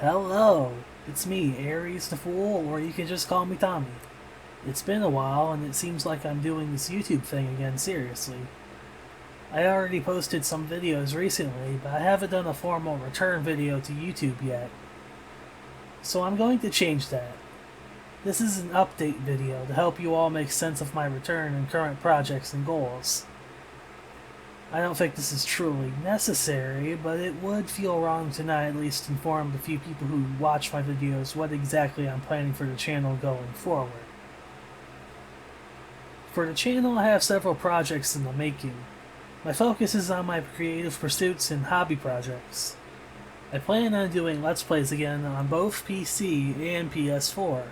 Hello, it's me, Aries the Fool, or you can just call me Tommy. It's been a while, and it seems like I'm doing this YouTube thing again seriously. I already posted some videos recently, but I haven't done a formal return video to YouTube yet. So I'm going to change that. This is an update video to help you all make sense of my return and current projects and goals. I don't think this is truly necessary, but it would feel wrong to not at least inform the few people who watch my videos what exactly I'm planning for the channel going forward. For the channel, I have several projects in the making. My focus is on my creative pursuits and hobby projects. I plan on doing Let's Plays again on both PC and PS4.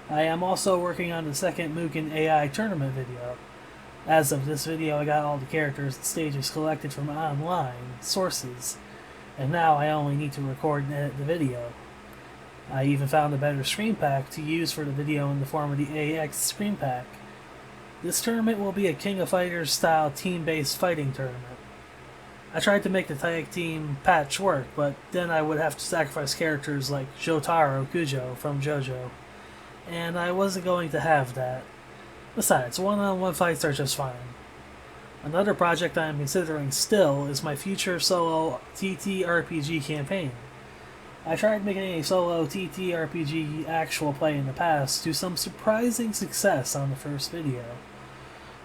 I am also working on the second Mugen AI tournament video. As of this video, I got all the characters and stages collected from online sources, and now I only need to record and edit the video. I even found a better screen pack to use for the video in the form of the AX screen pack. This tournament will be a King of Fighters style team-based fighting tournament. I tried to make the tag team patch work, but then I would have to sacrifice characters like Jotaro Kujo from JoJo, and I wasn't going to have that. Besides, one-on-one fights are just fine. Another project I am considering still is my future solo TTRPG campaign. I tried making a solo TTRPG actual play in the past to some surprising success on the first video.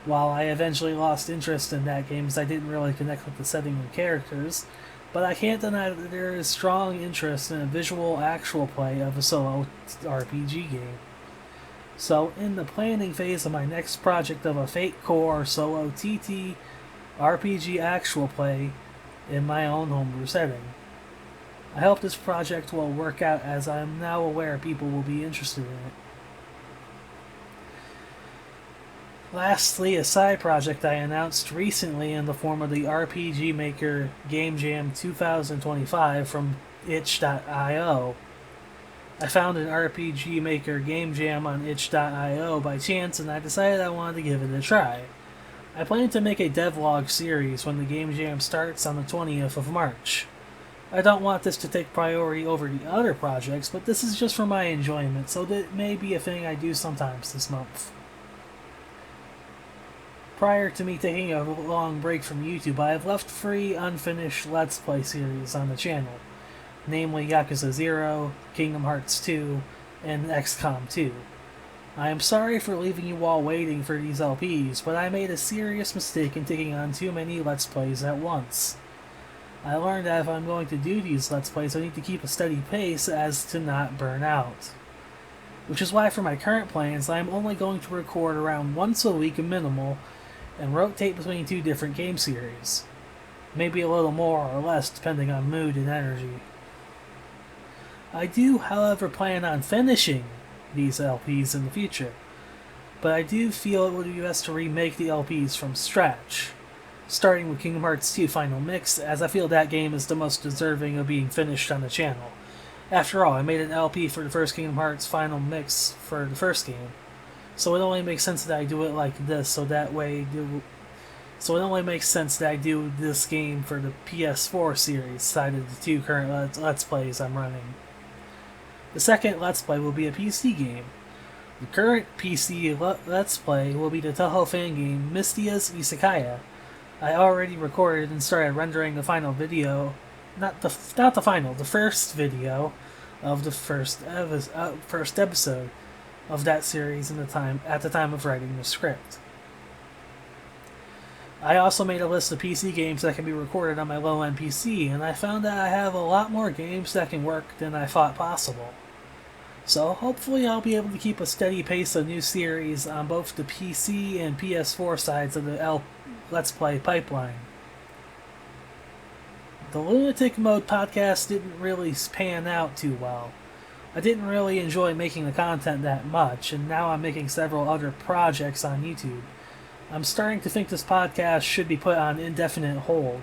While I eventually lost interest in that game as I didn't really connect with the setting and characters, but I can't deny that there is strong interest in a visual actual play of a solo RPG game. So, in the planning phase of my next project of a Fate Core solo TT RPG actual play in my own homebrew setting. I hope this project will work out as I am now aware people will be interested in it. Lastly, a side project I announced recently in the form of the RPG Maker Game Jam 2025 from itch.io. I found an RPG Maker Game Jam on itch.io by chance, and I decided I wanted to give it a try. I plan to make a devlog series when the Game Jam starts on the 20th of March. I don't want this to take priority over the other projects, but this is just for my enjoyment, so that may be a thing I do sometimes this month. Prior to me taking a long break from YouTube, I have left 3 unfinished Let's Play series on the channel, namely Yakuza 0, Kingdom Hearts 2, and XCOM 2. I am sorry for leaving you all waiting for these LPs, but I made a serious mistake in taking on too many Let's Plays at once. I learned that if I'm going to do these Let's Plays, I need to keep a steady pace as to not burn out. Which is why for my current plans, I am only going to record around once a week minimal, and rotate between 2 different game series. Maybe a little more or less depending on mood and energy. I do, however, plan on finishing these LPs in the future, but I do feel it would be best to remake the LPs from scratch, starting with Kingdom Hearts 2 Final Mix, as I feel that game is the most deserving of being finished on the channel. After all, I made an LP for the first Kingdom Hearts Final Mix for the first game, so it only makes sense that I do it like this, so it only makes sense that I do this game for the PS4 series side of the 2 current Let's Plays I'm running. The second Let's Play will be a PC game. The current PC Let's Play will be the Toho fan game Mystia's Isekaya. I already recorded and started rendering the final video, the first video of the first episode of that series at the time of writing the script. I also made a list of PC games that can be recorded on my low-end PC, and I found that I have a lot more games that can work than I thought possible. So hopefully I'll be able to keep a steady pace of new series on both the PC and PS4 sides of the Let's Play pipeline. The Lunatic Mode podcast didn't really pan out too well. I didn't really enjoy making the content that much, and now I'm making several other projects on YouTube. I'm starting to think this podcast should be put on indefinite hold.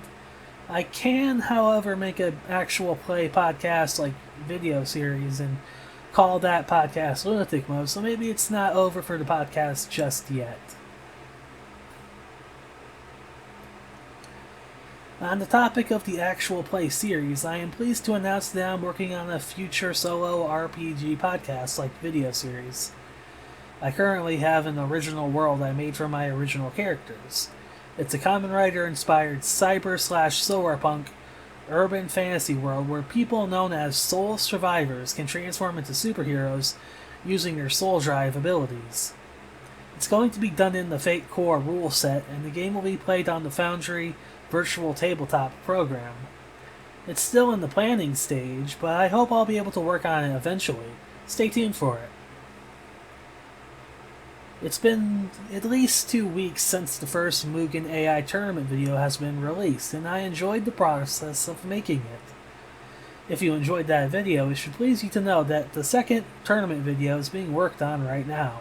I can, however, make an actual play podcast like video series and call that podcast Lunatic Mode, so maybe it's not over for the podcast just yet. On the topic of the actual play series, I am pleased to announce that I'm working on a future solo RPG podcast like video series. I currently have an original world I made for my original characters. It's a Kamen Rider inspired cyber/solarpunk urban fantasy world where people known as soul survivors can transform into superheroes using their soul drive abilities. It's going to be done in the Fate Core rule set, and the game will be played on the Foundry virtual tabletop program. It's still in the planning stage, but I hope I'll be able to work on it eventually. Stay tuned for it. It's been at least 2 weeks since the first Mugen AI tournament video has been released, and I enjoyed the process of making it. If you enjoyed that video, it should please you to know that the second tournament video is being worked on right now.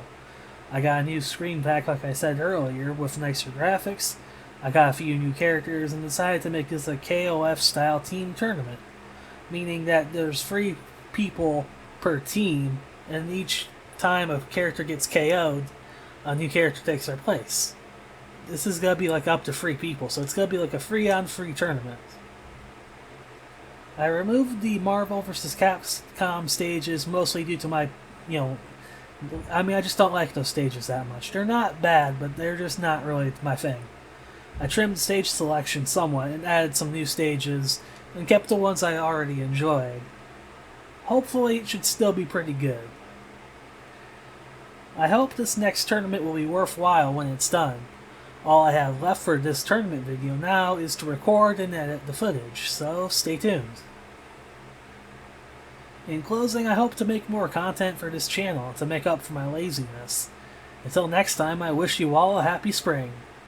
I got a new screen pack like I said earlier, with nicer graphics. I got a few new characters and decided to make this a KOF style team tournament, meaning that there's 3 people per team, and each time a character gets KO'd, a new character takes their place. This is gonna be like up to 3 people, so it's gonna be like a 3-on-3 tournament. I removed the Marvel vs. Capcom stages mostly due to my, I just don't like those stages that much. They're not bad, but they're just not really my thing. I trimmed the stage selection somewhat and added some new stages, and kept the ones I already enjoyed. Hopefully it should still be pretty good. I hope this next tournament will be worthwhile when it's done. All I have left for this tournament video now is to record and edit the footage, so stay tuned. In closing, I hope to make more content for this channel to make up for my laziness. Until next time, I wish you all a happy spring.